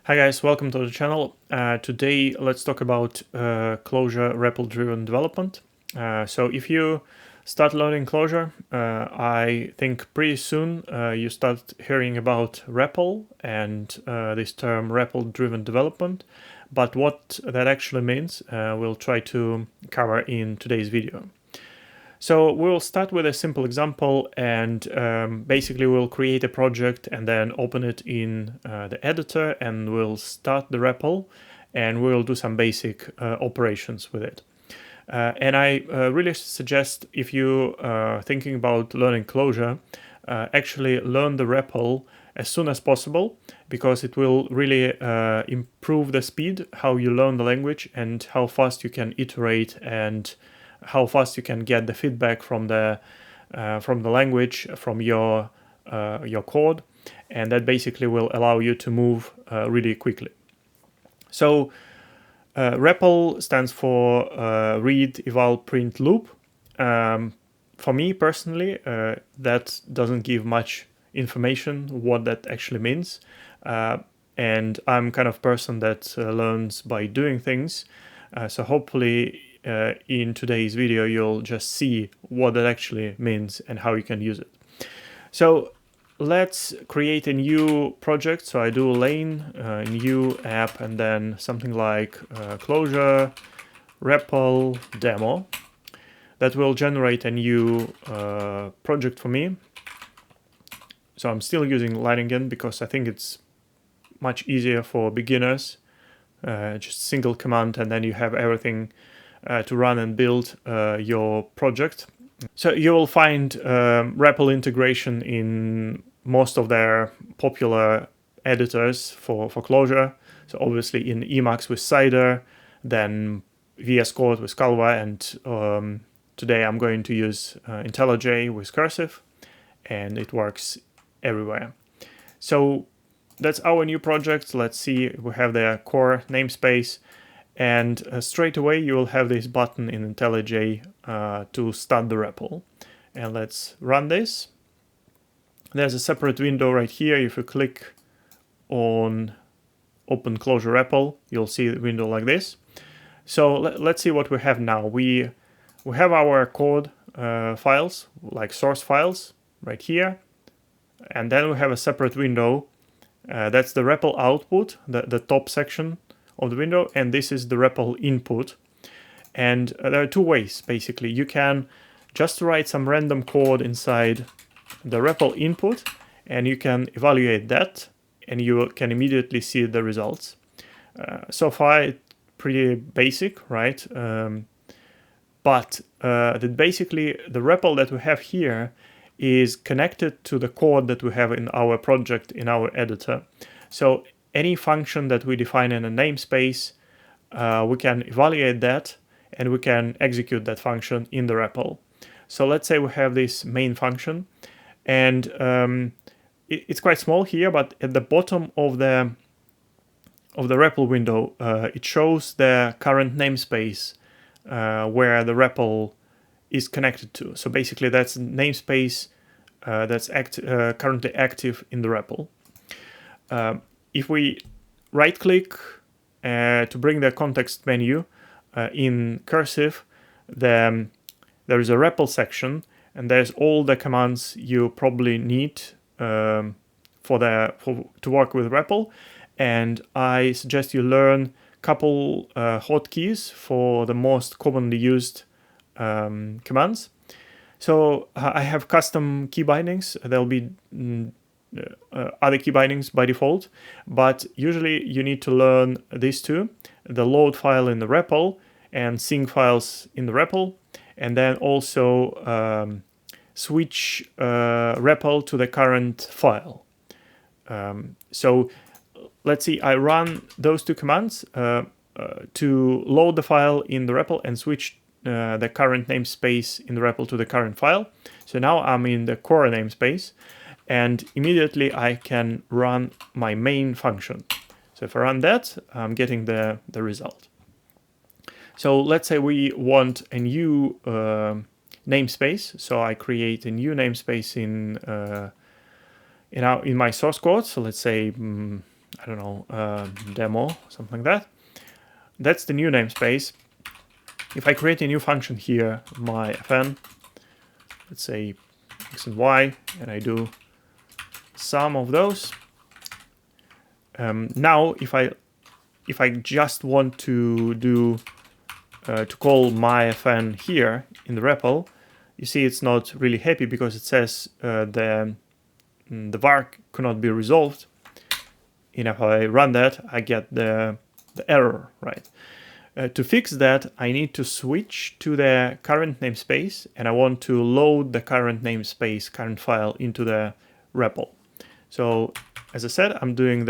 Hi guys, welcome to the channel. Today let's talk about Clojure REPL-driven development. So if you start learning Clojure, I think pretty soon you start hearing about REPL and this term REPL-driven development. But what that actually means, we'll try to cover in today's video. So we'll start with a simple example, and basically we'll create a project and then open it in the editor, and we'll start the REPL and we'll do some basic operations with it. And I really suggest, if you are thinking about learning Clojure, actually learn the REPL as soon as possible, because it will really improve the speed, how you learn the language and how fast you can iterate and how fast you can get the feedback from the language, from your code, and that basically will allow you to move really quickly. So REPL stands for read, eval, print, loop. For me personally, that doesn't give much information what that actually means, and I'm kind of person that learns by doing things. So hopefully in today's video you'll just see what that actually means and how you can use it. So let's create a new project. So I do lane, new app, and then something like Clojure REPL demo. That will generate a new project for me. So I'm still using Leiningen because I think it's much easier for beginners. Just single command and then you have everything to run and build your project. So you will find REPL integration in most of their popular editors for Clojure. So obviously in Emacs with Cider, then VS Code with Calva, and today I'm going to use IntelliJ with Cursive, and it works everywhere. So that's our new project. Let's see, we have the core namespace, and straight away you will have this button in IntelliJ to start the REPL. And let's run this. There's a separate window right here. If you click on Open Clojure REPL, you'll see the window like this. So let's see what we have now. We have our code files, like source files, right here. And then we have a separate window. That's the REPL output, the top section of the window, and this is the REPL input. And there are two ways, basically. You can just write some random code inside the REPL input, and you can evaluate that, and you can immediately see the results. So far, it's pretty basic, right? But basically, the REPL that we have here is connected to the code that we have in our project, in our editor. So any function that we define in a namespace, we can evaluate that and we can execute that function in the REPL. So let's say we have this main function, and it's quite small here, but at the bottom of the REPL window, it shows the current namespace where the REPL is connected to. So basically that's a namespace that's currently active in the REPL. If we right click to bring the context menu in Cursive, then there is a REPL section, and there's all the commands you probably need to work with REPL. And I suggest you learn a couple hotkeys for the most commonly used commands. So I have custom key bindings. There'll be other key bindings by default, but usually you need to learn these two: the load file in the REPL and sync files in the REPL, and then also switch REPL to the current file. So let's see, I run those two commands to load the file in the REPL and switch the current namespace in the REPL to the current file. So now I'm in the core namespace, and immediately I can run my main function. So if I run that, I'm getting the result. So let's say we want a new namespace. So I create a new namespace in my source code. So let's say I don't know, demo, something like that. That's the new namespace. If I create a new function here, my fn, let's say x and y, and I do some of those. Now, if I just want to do to call my fn here in the REPL, you see it's not really happy because it says the var cannot be resolved. And if I run that, I get the error, right? To fix that, I need to switch to the current namespace, and I want to load the current namespace, current file into the REPL. So, as I said, I'm doing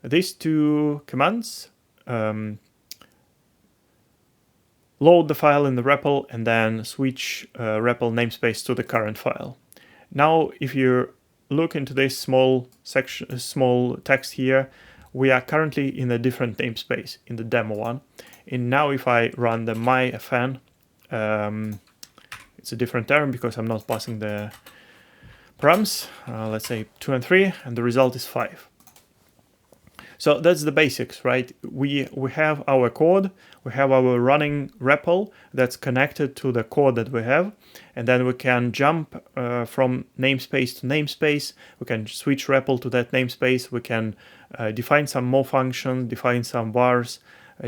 these two commands. Load the file in the REPL and then switch REPL namespace to the current file. Now, if you look into this small section, small text here, we are currently in a different namespace, in the demo one. And now if I run the myfn, it's a different term because I'm not passing the params, let's say 2 and 3, and the result is 5. So that's the basics, right? We have our code, we have our running REPL that's connected to the code that we have, and then we can jump from namespace to namespace. We can switch REPL to that namespace. We can define some more functions, define some vars,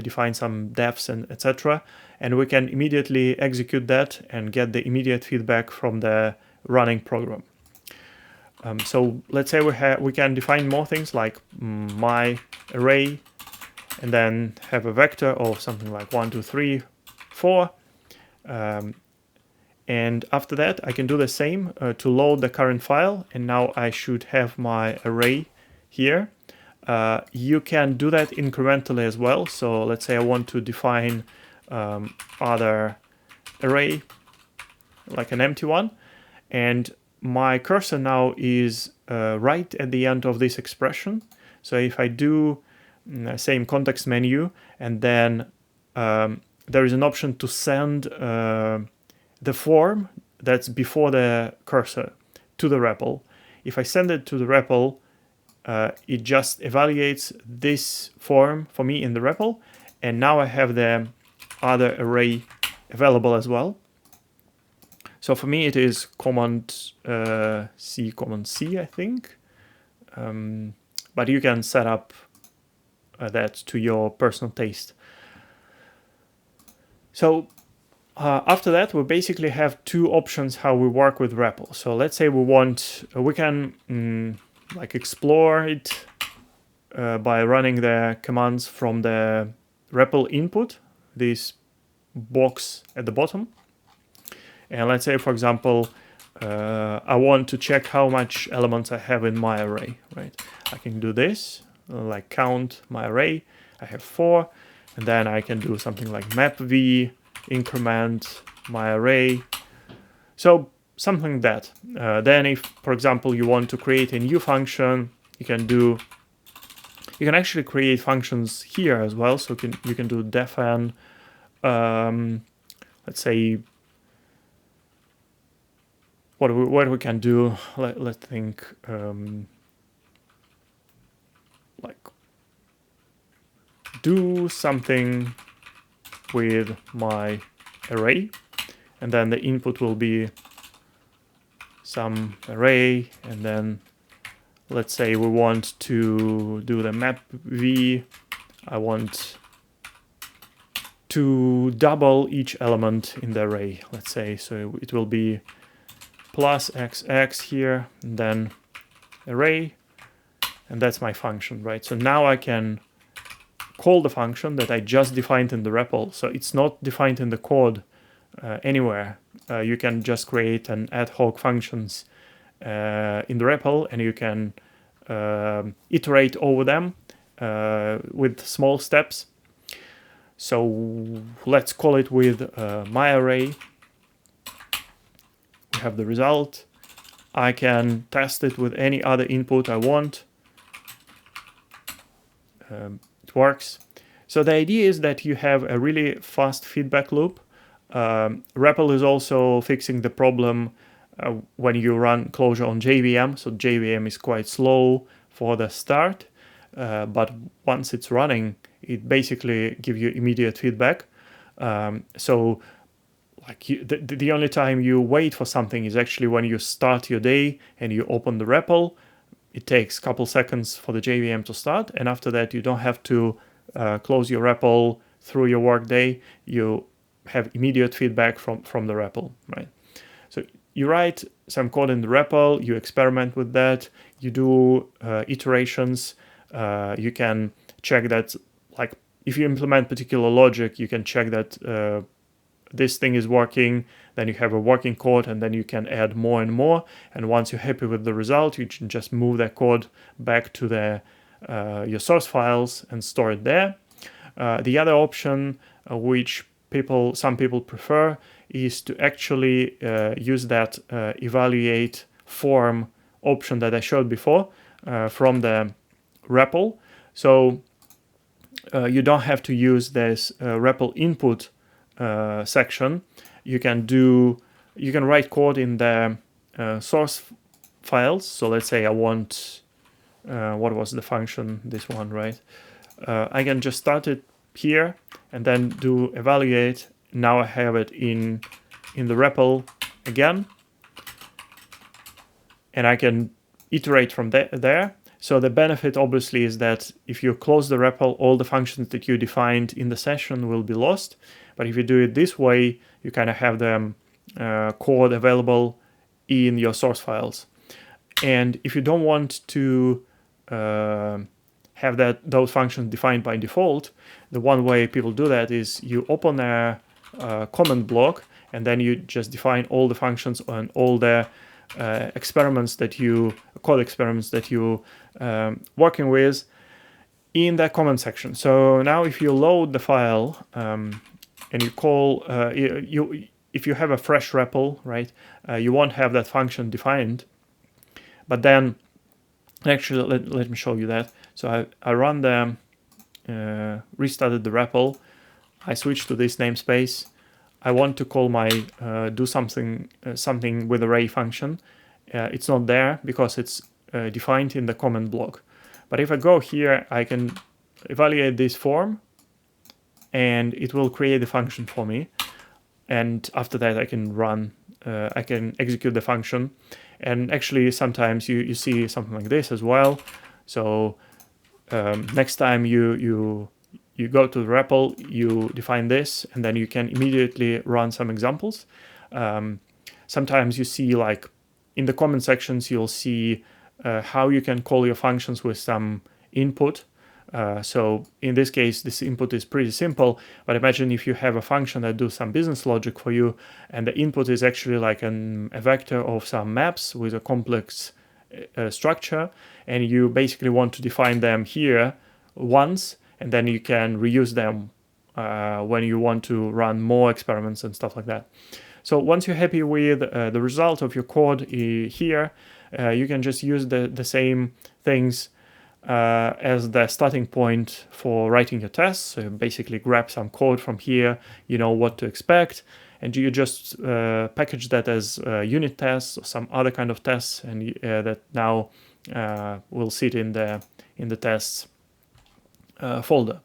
define some defs, and etc. And we can immediately execute that and get the immediate feedback from the running program. So let's say we can define more things like my array, and then have a vector of something like 1, 2, 3, 4. And after that, I can do the same to load the current file. And now I should have my array here. You can do that incrementally as well. So let's say I want to define other array, like an empty one. And my cursor now is right at the end of this expression. So if I do same context menu, and then there is an option to send the form that's before the cursor to the REPL. If I send it to the REPL, it just evaluates this form for me in the REPL, and now I have the other array available as well. So for me, it is Command C, I think. But you can set up that to your personal taste. So after that, we basically have two options how we work with REPL. So let's say we can like explore it by running the commands from the REPL input, this box at the bottom. And let's say, for example, I want to check how much elements I have in my array, right? I can do this, like count my array. I have 4, and then I can do something like map v, increment my array. So something like that. Then if, for example, you want to create a new function, you can actually create functions here as well. So you can do defn, let's say, what we can do, let's think, like do something with my array, and then the input will be some array, and then let's say we want to do the map v. I want to double each element in the array, let's say, so it will be plus xx here, and then array, and that's my function, right? So now I can call the function that I just defined in the REPL. So it's not defined in the code anywhere. You can just create an ad hoc functions in the REPL, and you can iterate over them with small steps. So let's call it with my array. We have the result. I can test it with any other input I want. It works. So the idea is that you have a really fast feedback loop. REPL is also fixing the problem when you run Clojure on JVM. So JVM is quite slow for the start. but once it's running, it basically gives you immediate feedback. So like the only time you wait for something is actually when you start your day and you open the REPL. It takes a couple seconds for the JVM to start, and after that you don't have to close your REPL through your workday. You have immediate feedback from the REPL, right? So you write some code in the REPL, you experiment with that, you do iterations. You can check that, like if you implement particular logic, you can check that this thing is working, then you have a working code, and then you can add more and more. And once you're happy with the result, you can just move that code back to your source files and store it there. The other option, which some people prefer, is to actually use that evaluate form option that I showed before from the REPL. So you don't have to use this REPL input section. You can write code in the source files. So let's say I want what was the function, this one, right? I can just start it here and then do evaluate. Now I have it in the REPL again, and I can iterate from there. So the benefit obviously is that if you close the REPL, all the functions that you defined in the session will be lost. But if you do it this way, you kind of have the code available in your source files. And if you don't want to have those functions defined by default, the one way people do that is you open a comment block, and then you just define all the functions and all the code experiments that you working with in the comment section. So now if you load the file and you call if you have a fresh REPL, right, you won't have that function defined. But then actually let me show you that. So I run the restarted the REPL. I switch to this namespace. I want to call my do something with array function. It's not there because it's defined in the comment block. But if I go here, I can evaluate this form, and it will create the function for me. And after that, I can execute the function. And actually, sometimes you see something like this as well. So next time you go to the REPL, you define this, and then you can immediately run some examples. Sometimes you see, like in the comment sections, you'll see how you can call your functions with some input. So in this case, this input is pretty simple, but imagine if you have a function that does some business logic for you, and the input is actually like a vector of some maps with a complex structure, and you basically want to define them here once, and then you can reuse them when you want to run more experiments and stuff like that. So once you're happy with the result of your code here, you can just use the same things as the starting point for writing your tests. So basically grab some code from here, you know what to expect, and you just package that as unit tests or some other kind of tests, and that now will sit in the tests folder.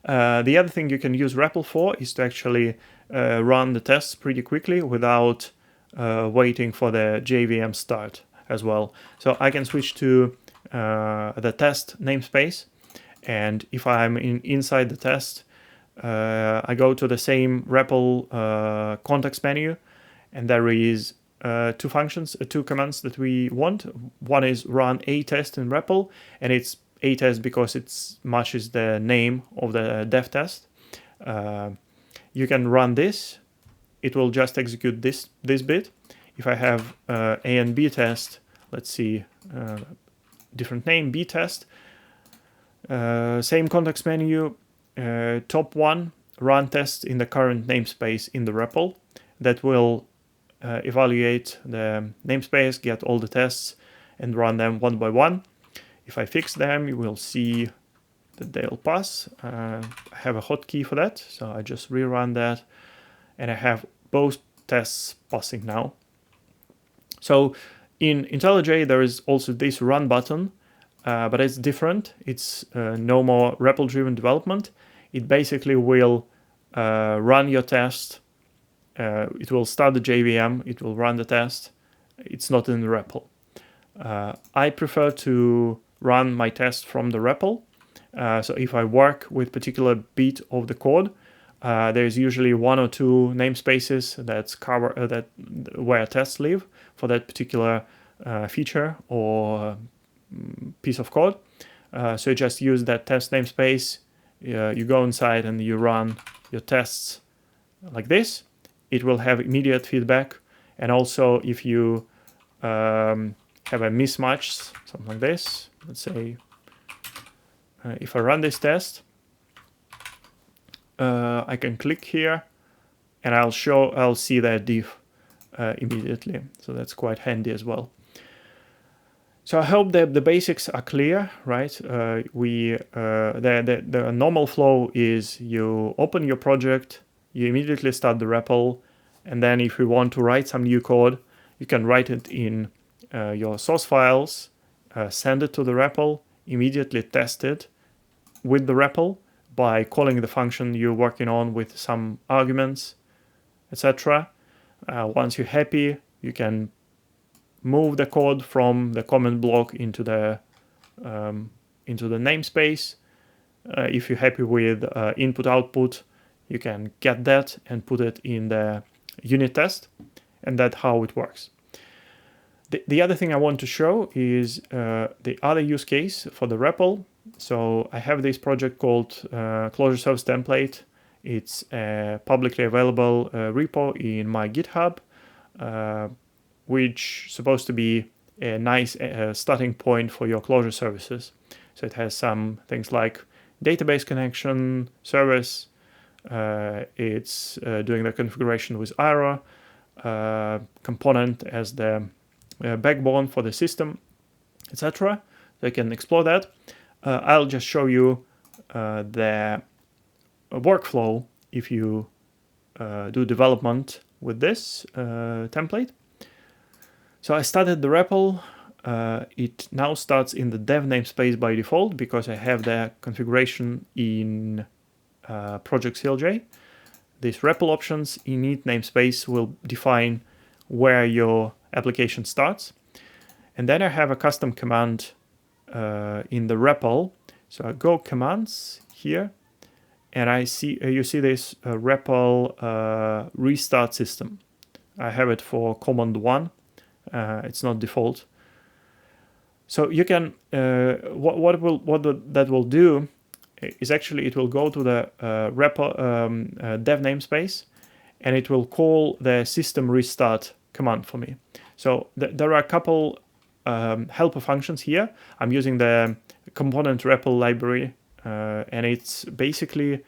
The other thing you can use REPL for is to actually run the tests pretty quickly without waiting for the JVM start as well. So I can switch to the test namespace, and if I'm inside the test, I go to the same REPL context menu, and there is two commands that we want. One is run a test in REPL, and it's a test because it matches the name of the dev test. You can run this. It will just execute this bit. If I have A and B test, let's see, different name, B test, same context menu, top one, run test in the current namespace in the REPL. That will evaluate the namespace, get all the tests, and run them one by one. If I fix them, you will see that they'll pass. I have a hotkey for that, so I just rerun that, and I have both tests passing now. So in IntelliJ, there is also this run button. but it's different. It's no more REPL-driven development. It basically will run your test. It will start the JVM. It will run the test. It's not in the REPL. I prefer to run my test from the REPL. So if I work with particular bit of the code, there's usually 1 or 2 namespaces where tests live for that particular feature or piece of code. So you just use that test namespace. You go inside and you run your tests like this. It will have immediate feedback. And also if you have a mismatch, something like this, let's say, if I run this test, I can click here and I'll see that diff immediately. So that's quite handy as well. So I hope that the basics are clear, right? The normal flow is you open your project, you immediately start the REPL, and then if you want to write some new code, you can write it in your source files, send it to the REPL, immediately test it with the REPL by calling the function you're working on with some arguments, etc. Once you're happy, you can move the code from the comment block into the namespace. If you're happy with input-output, you can get that and put it in the unit test, and that's how it works. The other thing I want to show is the other use case for the REPL. So I have this project called Clojure Service Template. It's a publicly available repo in my GitHub, which is supposed to be a nice starting point for your Clojure services. So it has some things like database connection, service. It's doing the configuration with IRA, component as the backbone for the system, etc. So you can explore that. I'll just show you the workflow if you do development with this template. So I started the REPL. It now starts in the dev namespace by default because I have the configuration in project CLJ. These REPL options init namespace will define where your application starts. And then I have a custom command in the REPL. So I go commands here, and I see you see this REPL restart system. I have it for command 1. It's not default. So you can that will do is actually it will go to the REPL dev namespace, and it will call the system restart command for me. So there are a couple helper functions here. I'm using the component REPL library, and it's basically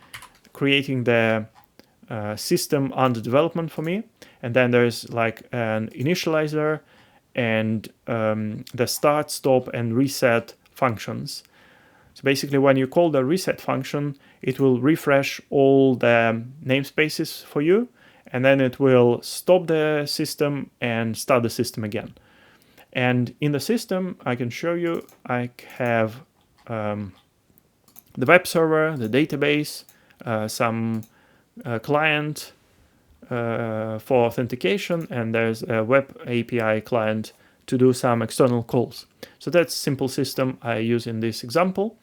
creating the system under development for me. And then there's like an initializer and the start, stop, and reset functions. So basically when you call the reset function, it will refresh all the namespaces for you, and then it will stop the system and start the system again. And in the system, I can show you, I have the web server, the database, some client for authentication, and there's a web API client to do some external calls. So that's a simple system I use in this example.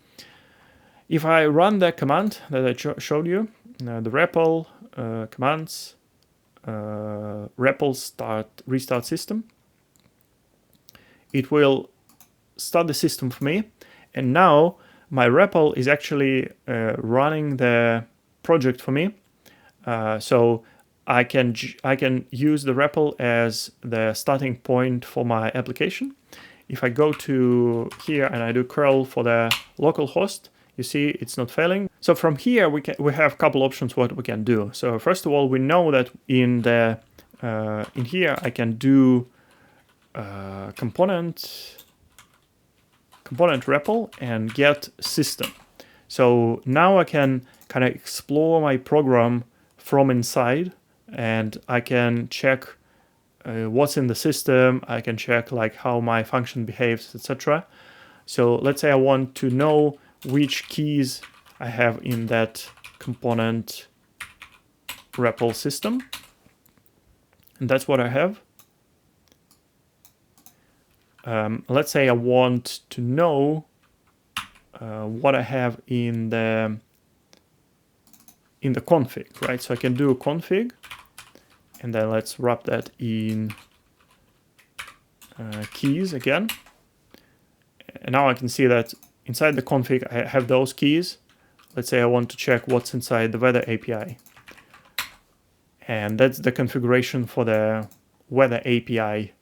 If I run the command that I showed you, the REPL commands, REPL restart system, it will start the system for me. And now my REPL is actually running the project for me. So I can use the REPL as the starting point for my application. If I go to here and I do curl for the local host, you see it's not failing. So from here we have a couple options what we can do. So first of all, we know that in here I can do component REPL and get system. So now I can kind of explore my program from inside, and I can check what's in the system. I can check like how my function behaves, etc. So let's say I want to know which keys I have in that component REPL system. And that's what I have. Let's say I want to know what I have in the config, right? So I can do a config, and then let's wrap that in keys again. And now I can see that inside the config I have those keys. Let's say I want to check what's inside the weather API. And that's the configuration for the weather API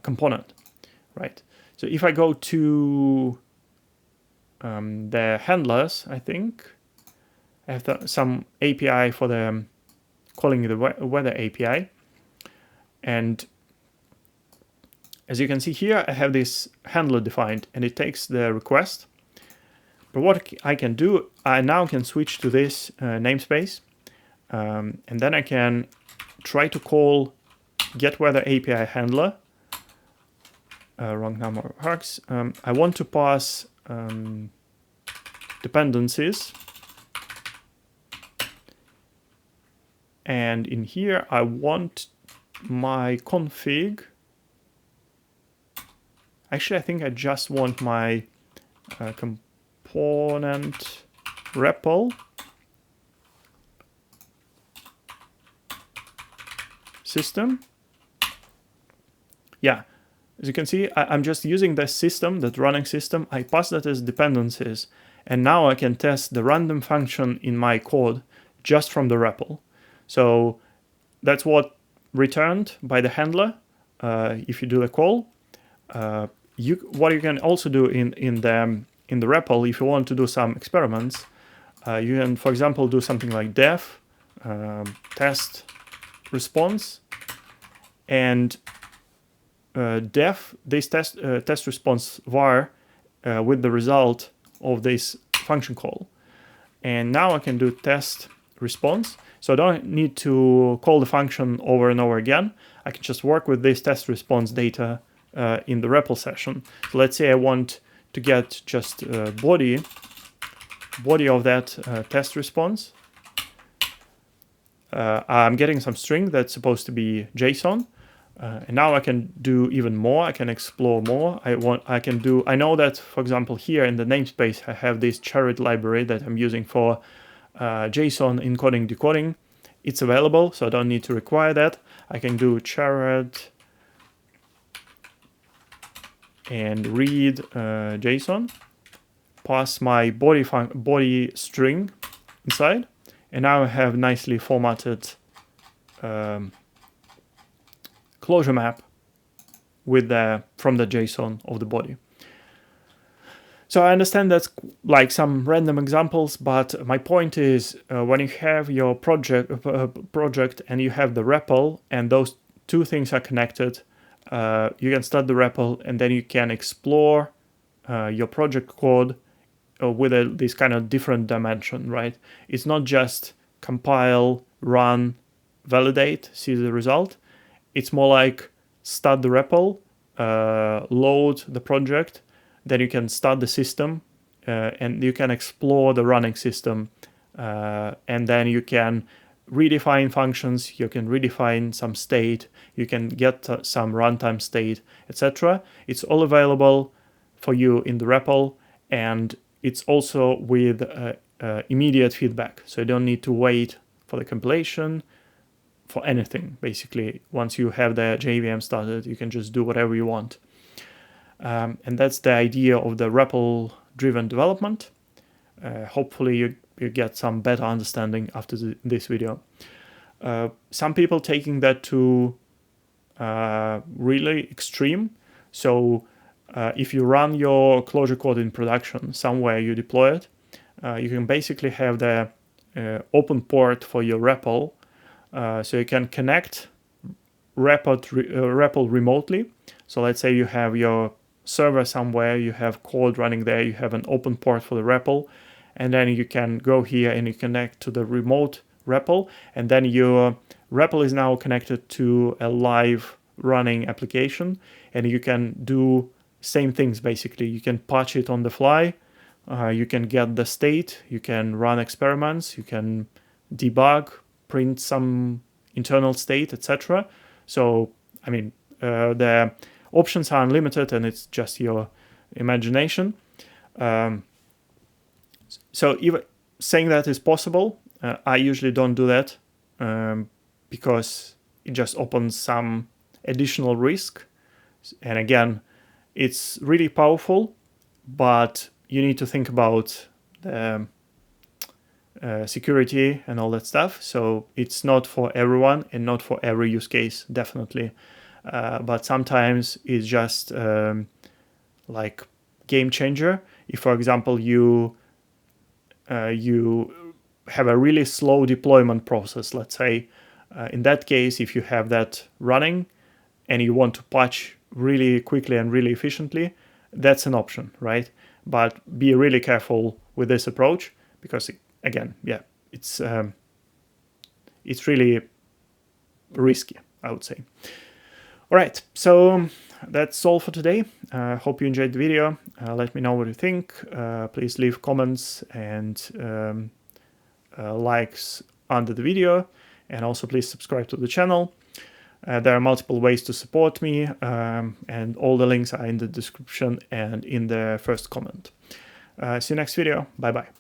component, right? So if I go to the handlers, I think I have some API for the calling the weather API. And as you can see here, I have this handler defined, and it takes the request. But what I can do, I now can switch to this namespace, and then I can try to call getWeatherAPI handler. Wrong number of args. I want to pass dependencies, and in here I want my config. Actually, I think I just want my component REPL system. Yeah, as you can see, I'm just using the system, that running system. I pass that as dependencies, and now I can test the random function in my code just from the REPL. So that's what returned by the handler if you do the call. What you can also do in the REPL, if you want to do some experiments, you can, for example, do something like def test response, and def this test response var with the result of this function call. And now I can do test response. So I don't need to call the function over and over again. I can just work with this test response data in the REPL session. So let's say I want to get just body of that test response. I'm getting some string that's supposed to be JSON. And now I can do even more. I can explore more. I know that, for example, here in the namespace, I have this Chariot library that I'm using for JSON encoding, decoding. It's available, so I don't need to require that. I can do Chariot and read JSON, pass my body string inside, and now I have nicely formatted Clojure map with from the JSON of the body. So I understand that's like some random examples, but my point is when you have your project and you have the REPL and those two things are connected, you can start the REPL and then you can explore your project code with this kind of different dimension, right? It's not just compile, run, validate, see the result. It's more like start the REPL, load the project, then you can start the system, and you can explore the running system, and then you can redefine functions, you can redefine some state, you can get some runtime state, etc. It's all available for you in the REPL, and it's also with immediate feedback, so you don't need to wait for the compilation, for anything. Basically, once you have the JVM started, you can just do whatever you want. And that's the idea of the REPL-driven development. Hopefully you get some better understanding after this video. Some people taking that to really extreme. So if you run your Clojure code in production, somewhere you deploy it, you can basically have the open port for your REPL. So you can connect REPL remotely. So let's say you have your server somewhere, you have code running there, you have an open port for the REPL, and then you can go here and you connect to the remote REPL, and then your REPL is now connected to a live running application, and you can do same things basically. You can patch it on the fly, you can get the state, you can run experiments, you can debug, print some internal state, etc. So, I mean, the options are unlimited and it's just your imagination. So even saying that is possible, I usually don't do that because it just opens some additional risk. And again, it's really powerful, but you need to think about the security and all that stuff. So it's not for everyone and not for every use case, definitely. But sometimes it's just like game changer. If, for example, you have a really slow deployment process, let's say, in that case, if you have that running and you want to patch really quickly and really efficiently, that's an option, right? But be really careful with this approach because, again, yeah, it's really risky, I would say. All right, so that's all for today. Hope you enjoyed the video. Let me know what you think. Please leave comments and likes under the video, and also please subscribe to the channel. There are multiple ways to support me, and all the links are in the description and in the first comment. See you next video. Bye bye.